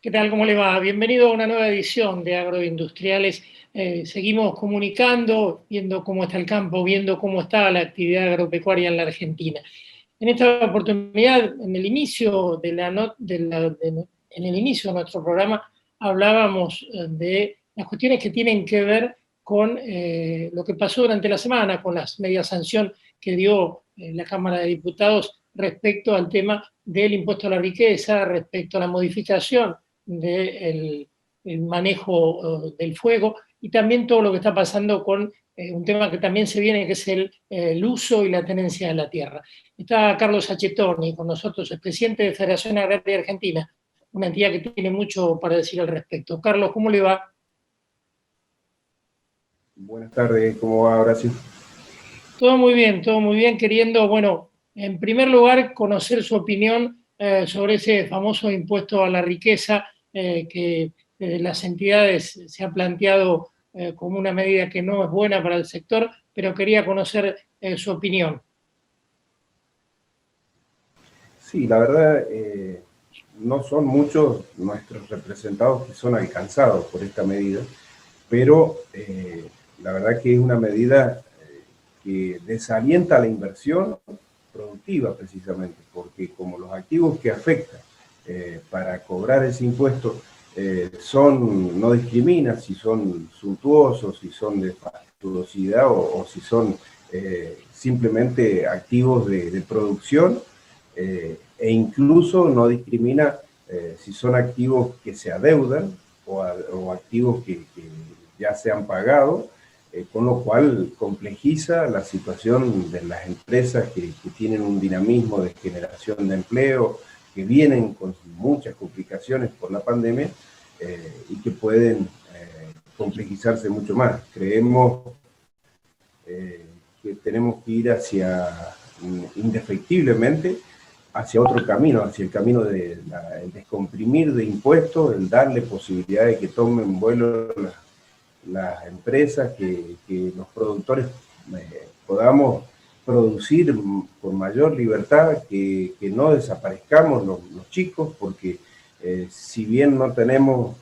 ¿Qué tal? ¿Cómo le va? Bienvenido a una nueva edición de Agroindustriales. Seguimos comunicando, viendo cómo está el campo, viendo cómo está la actividad agropecuaria en la Argentina. En esta oportunidad, en el inicio en el inicio de nuestro programa, hablábamos de las cuestiones que tienen que ver con lo que pasó durante la semana, con las medidas sanción que dio la Cámara de Diputados respecto al tema del impuesto a la riqueza, respecto a la modificación del manejo del fuego y también todo lo que está pasando con un tema que también se viene, que es el uso y la tenencia de la tierra. Está Carlos Sacchettoni con nosotros, el presidente de Federación Agraria Argentina, una entidad que tiene mucho para decir al respecto. Carlos, ¿cómo le va? Buenas tardes, ¿cómo va Horacio? Todo muy bien, queriendo, bueno, en primer lugar, conocer su opinión sobre ese famoso impuesto a la riqueza que desde las entidades se ha planteado como una medida que no es buena para el sector, pero quería conocer su opinión. Sí, la verdad, no son muchos nuestros representados que son alcanzados por esta medida, pero la verdad que es una medida que desalienta la inversión productiva precisamente, porque como los activos que afectan para cobrar ese impuesto no discrimina si son suntuosos, si son de fastuosidad o si son simplemente activos de producción, e incluso no discrimina si son activos que se adeudan o activos que ya se han pagado, con lo cual complejiza la situación de las empresas que tienen un dinamismo de generación de empleo, que vienen con muchas complicaciones por la pandemia y que pueden complejizarse mucho más. Creemos que tenemos que ir indefectiblemente hacia otro camino, hacia el camino de el descomprimir de impuestos, el darle posibilidad de que tomen vuelo las empresas, que los productores podamos producir con mayor libertad, que no desaparezcamos los chicos, porque si bien no tenemos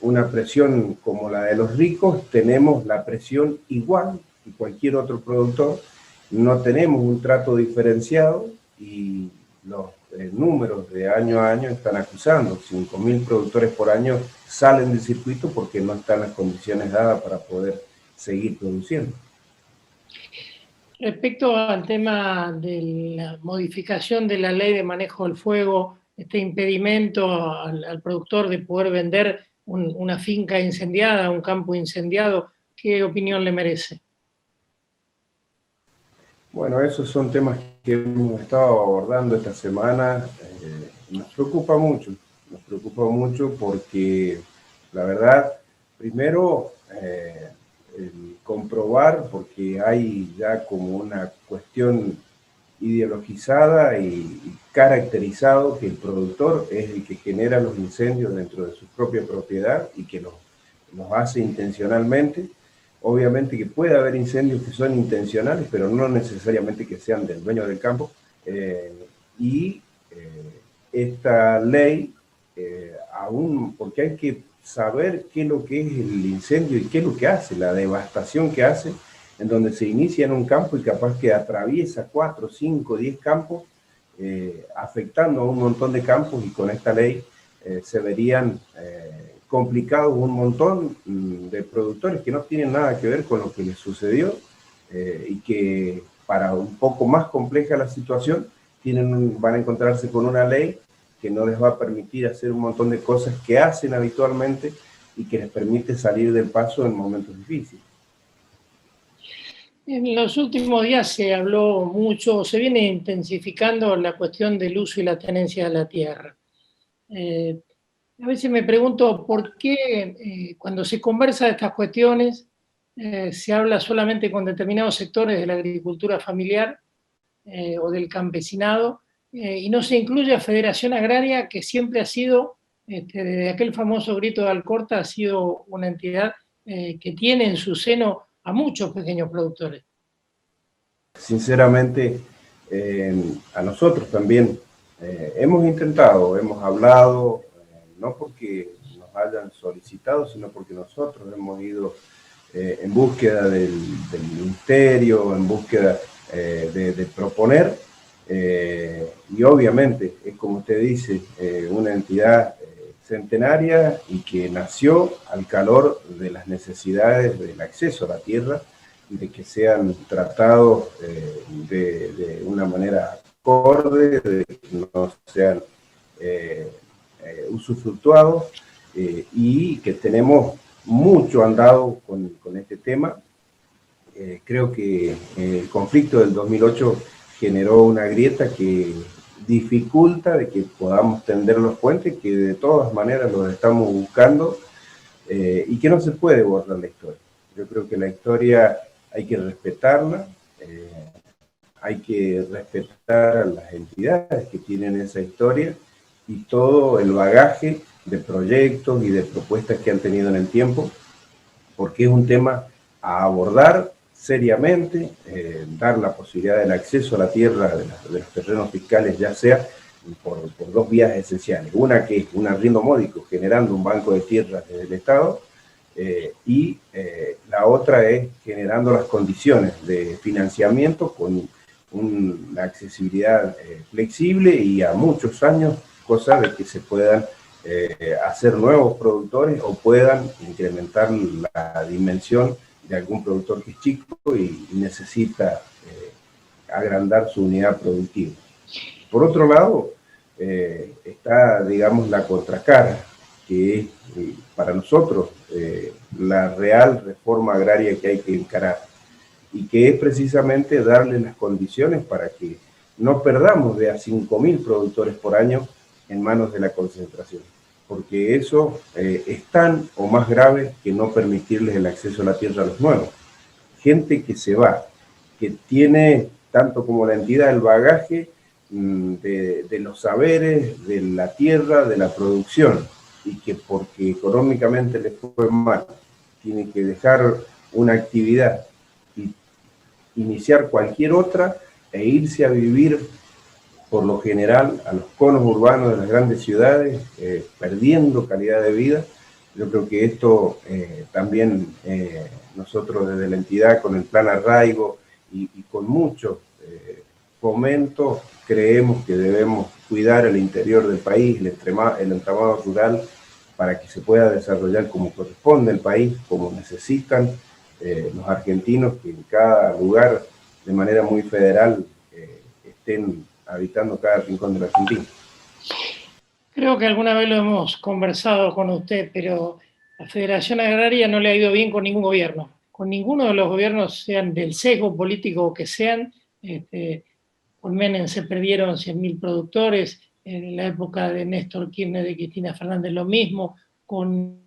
una presión como la de los ricos, tenemos la presión igual que cualquier otro productor, no tenemos un trato diferenciado y los números de año a año están acusando. 5.000 productores por año salen del circuito porque no están las condiciones dadas para poder seguir produciendo. Respecto al tema de la modificación de la ley de manejo del fuego, este impedimento al productor de poder vender una finca incendiada, un campo incendiado, ¿qué opinión le merece? Bueno, esos son temas que hemos estado abordando esta semana. Nos preocupa mucho porque la verdad, primero, el comprobar, porque hay ya como una cuestión ideologizada y caracterizado que el productor es el que genera los incendios dentro de su propia propiedad y que los hace intencionalmente. Obviamente que puede haber incendios que son intencionales, pero no necesariamente que sean del dueño del campo. Esta ley, aún porque hay que saber qué es lo que es el incendio y qué es lo que hace, la devastación que hace, en donde se inicia en un campo y capaz que atraviesa 4, 5, 10 campos, afectando a un montón de campos, y con esta ley se verían complicados un montón de productores que no tienen nada que ver con lo que les sucedió y que para un poco más compleja la situación van a encontrarse con una ley que no les va a permitir hacer un montón de cosas que hacen habitualmente y que les permite salir del paso en momentos difíciles. En los últimos días se habló mucho, se viene intensificando la cuestión del uso y la tenencia de la tierra. A veces me pregunto por qué cuando se conversa de estas cuestiones se habla solamente con determinados sectores de la agricultura familiar o del campesinado y no se incluye a Federación Agraria, que siempre ha sido, desde aquel famoso grito de Alcorta, ha sido una entidad que tiene en su seno a muchos pequeños productores. Sinceramente, a nosotros también hemos intentado, hemos hablado, no porque nos hayan solicitado, sino porque nosotros hemos ido en búsqueda del ministerio, en búsqueda de proponer, y obviamente es como usted dice, una entidad centenaria y que nació al calor de las necesidades del acceso a la tierra y de que sean tratados de una manera acorde, de que no sean usufructuados, y que tenemos mucho andado con este tema. Creo que el conflicto del 2008 generó una grieta que dificulta de que podamos tender los puentes, que de todas maneras los estamos buscando, y que no se puede borrar la historia. Yo creo que la historia hay que respetarla, hay que respetar a las entidades que tienen esa historia y todo el bagaje de proyectos y de propuestas que han tenido en el tiempo, porque es un tema a abordar seriamente, dar la posibilidad del acceso a la tierra de los terrenos fiscales, ya sea por dos vías esenciales. Una que es un arriendo módico, generando un banco de tierras desde el Estado, y la otra es generando las condiciones de financiamiento con una accesibilidad flexible y a muchos años, cosa de que se puedan hacer nuevos productores o puedan incrementar la dimensión de algún productor que es chico y necesita agrandar su unidad productiva. Por otro lado, está, digamos, la contracara, que es para nosotros la real reforma agraria que hay que encarar, y que es precisamente darle las condiciones para que no perdamos de a 5.000 productores por año en manos de la concentración, porque eso es tan o más grave que no permitirles el acceso a la tierra a los nuevos. Gente que se va, que tiene, tanto como la entidad, el bagaje de los saberes, de la tierra, de la producción, y que porque económicamente les fue mal, tiene que dejar una actividad y iniciar cualquier otra e irse a vivir, por lo general, a los conos urbanos de las grandes ciudades, perdiendo calidad de vida. Yo creo que esto también nosotros desde la entidad, con el plan arraigo y con mucho fomento, creemos que debemos cuidar el interior del país, el entramado rural, para que se pueda desarrollar como corresponde el país, como necesitan los argentinos, que en cada lugar, de manera muy federal, estén habitando cada rincón de la Argentina. Creo que alguna vez lo hemos conversado con usted, pero la Federación Agraria no le ha ido bien con ningún gobierno. Con ninguno de los gobiernos, sean del sesgo político que sean. Con Menem se perdieron 100.000 productores, en la época de Néstor Kirchner, de Cristina Fernández lo mismo, con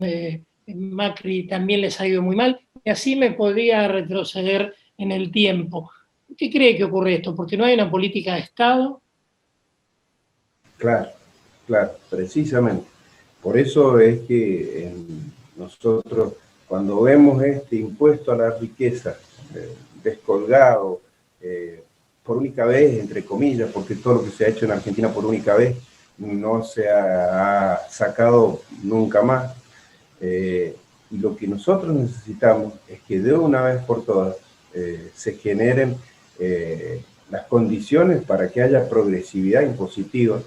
Macri también les ha ido muy mal, y así me podría retroceder en el tiempo. ¿Qué cree que ocurre esto? ¿Porque no hay una política de Estado? Claro, precisamente. Por eso es que nosotros, cuando vemos este impuesto a la riqueza descolgado, por única vez, entre comillas, porque todo lo que se ha hecho en Argentina por única vez no se ha sacado nunca más, y lo que nosotros necesitamos es que de una vez por todas se generen las condiciones para que haya progresividad impositiva,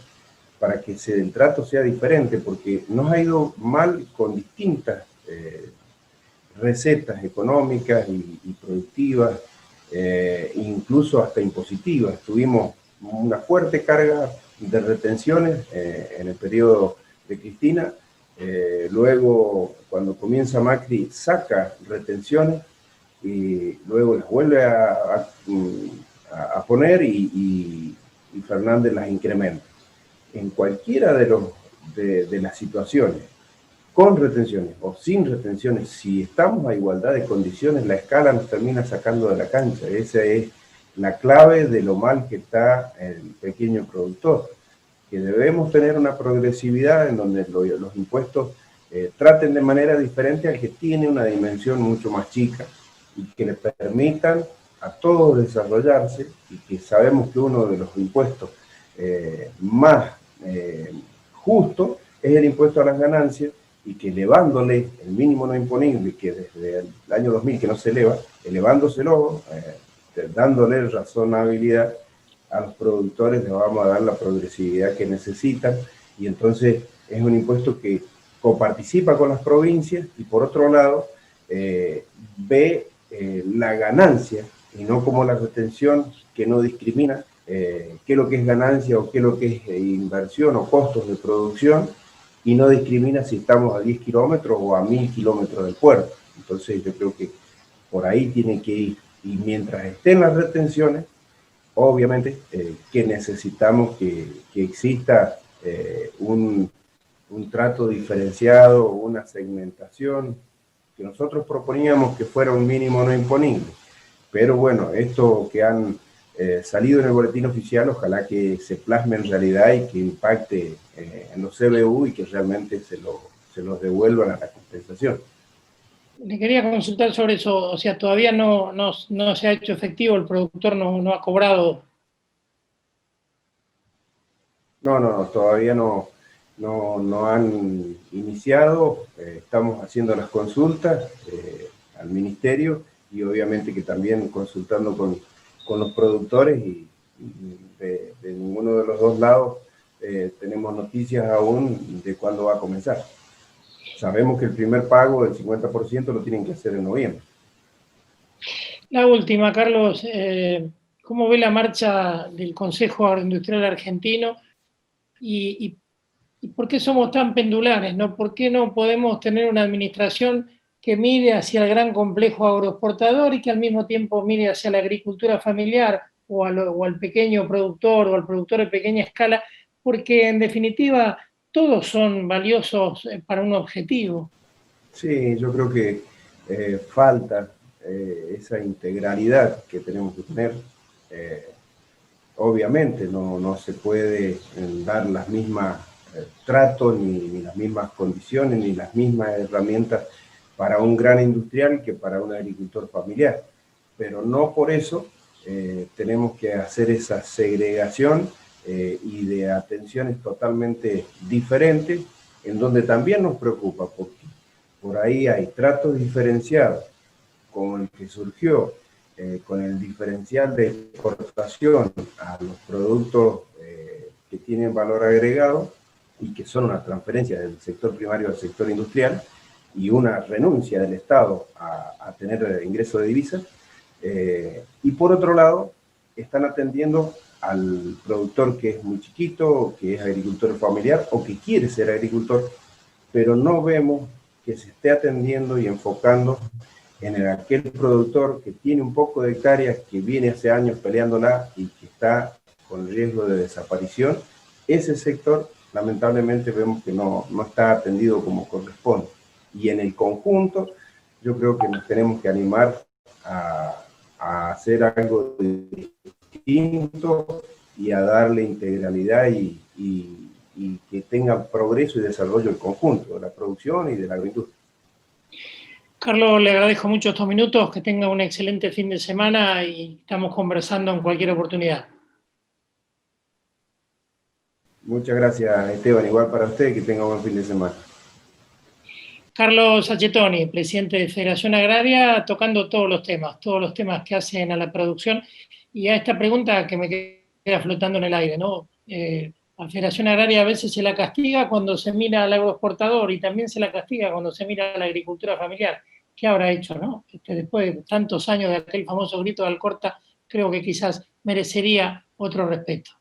para que el trato sea diferente, porque nos ha ido mal con distintas recetas económicas y productivas, incluso hasta impositivas. Tuvimos una fuerte carga de retenciones en el periodo de Cristina, luego cuando comienza Macri saca retenciones y luego las vuelve a poner y Fernández las incrementa. En cualquiera de las situaciones, con retenciones o sin retenciones, si estamos a igualdad de condiciones, la escala nos termina sacando de la cancha. Esa es la clave de lo mal que está el pequeño productor, que debemos tener una progresividad en donde los impuestos traten de manera diferente al que tiene una dimensión mucho más chica y que le permitan a todos desarrollarse, y que sabemos que uno de los impuestos más justo es el impuesto a las ganancias, y que elevándole el mínimo no imponible, que desde el año 2000 que no se eleva, elevándoselo, dándole razonabilidad a los productores, les vamos a dar la progresividad que necesitan, y entonces es un impuesto que coparticipa con las provincias y por otro lado ve la ganancia y no como la retención, que no discrimina qué es lo que es ganancia o qué es lo que es inversión o costos de producción, y no discrimina si estamos a 10 kilómetros o a 1000 kilómetros del puerto. Entonces yo creo que por ahí tiene que ir, y mientras estén las retenciones, obviamente que necesitamos que exista un trato diferenciado, una segmentación, que nosotros proponíamos que fuera un mínimo no imponible. Pero bueno, esto que han salido en el boletín oficial, ojalá que se plasme en realidad y que impacte en los CBU y que realmente se los devuelvan a la compensación. Le quería consultar sobre eso, o sea, todavía no se ha hecho efectivo, el productor no ha cobrado. No, todavía no han iniciado, estamos haciendo las consultas al ministerio y obviamente que también consultando con los productores, y de ninguno de los dos lados tenemos noticias aún de cuándo va a comenzar. Sabemos que el primer pago del 50% lo tienen que hacer en noviembre. La última, Carlos, ¿cómo ve la marcha del Consejo Agroindustrial Argentino y por qué somos tan pendulares, ¿no? ¿Por qué no podemos tener una administración que mire hacia el gran complejo agroexportador y que al mismo tiempo mire hacia la agricultura familiar o al pequeño productor o al productor de pequeña escala? Porque en definitiva todos son valiosos para un objetivo. Sí, yo creo que falta esa integralidad que tenemos que tener. Obviamente no se puede dar las mismas tratos, ni las mismas condiciones, ni las mismas herramientas para un gran industrial que para un agricultor familiar. Pero no por eso tenemos que hacer esa segregación y de atenciones totalmente diferentes, en donde también nos preocupa, porque por ahí hay tratos diferenciados, como el que surgió con el diferencial de exportación a los productos que tienen valor agregado y que son una transferencia del sector primario al sector industrial y una renuncia del Estado a tener ingreso de divisas. Y por otro lado, están atendiendo al productor que es muy chiquito, que es agricultor familiar o que quiere ser agricultor, pero no vemos que se esté atendiendo y enfocando en aquel productor que tiene un poco de hectáreas, que viene hace años peleándola y que está con riesgo de desaparición. Ese sector, lamentablemente, vemos que no está atendido como corresponde. Y en el conjunto, yo creo que nos tenemos que animar a hacer algo distinto y a darle integralidad y que tenga progreso y desarrollo el conjunto de la producción y de la agroindustria. Carlos, le agradezco mucho estos minutos, que tenga un excelente fin de semana y estamos conversando en cualquier oportunidad. Muchas gracias, Esteban, igual para usted, que tenga un buen fin de semana. Carlos Sacchettoni, presidente de Federación Agraria, tocando todos los temas que hacen a la producción y a esta pregunta que me queda flotando en el aire, ¿no? A Federación Agraria a veces se la castiga cuando se mira al agroexportador y también se la castiga cuando se mira a la agricultura familiar. ¿Qué habrá hecho, no? Después de tantos años de aquel famoso grito de Alcorta, creo que quizás merecería otro respeto.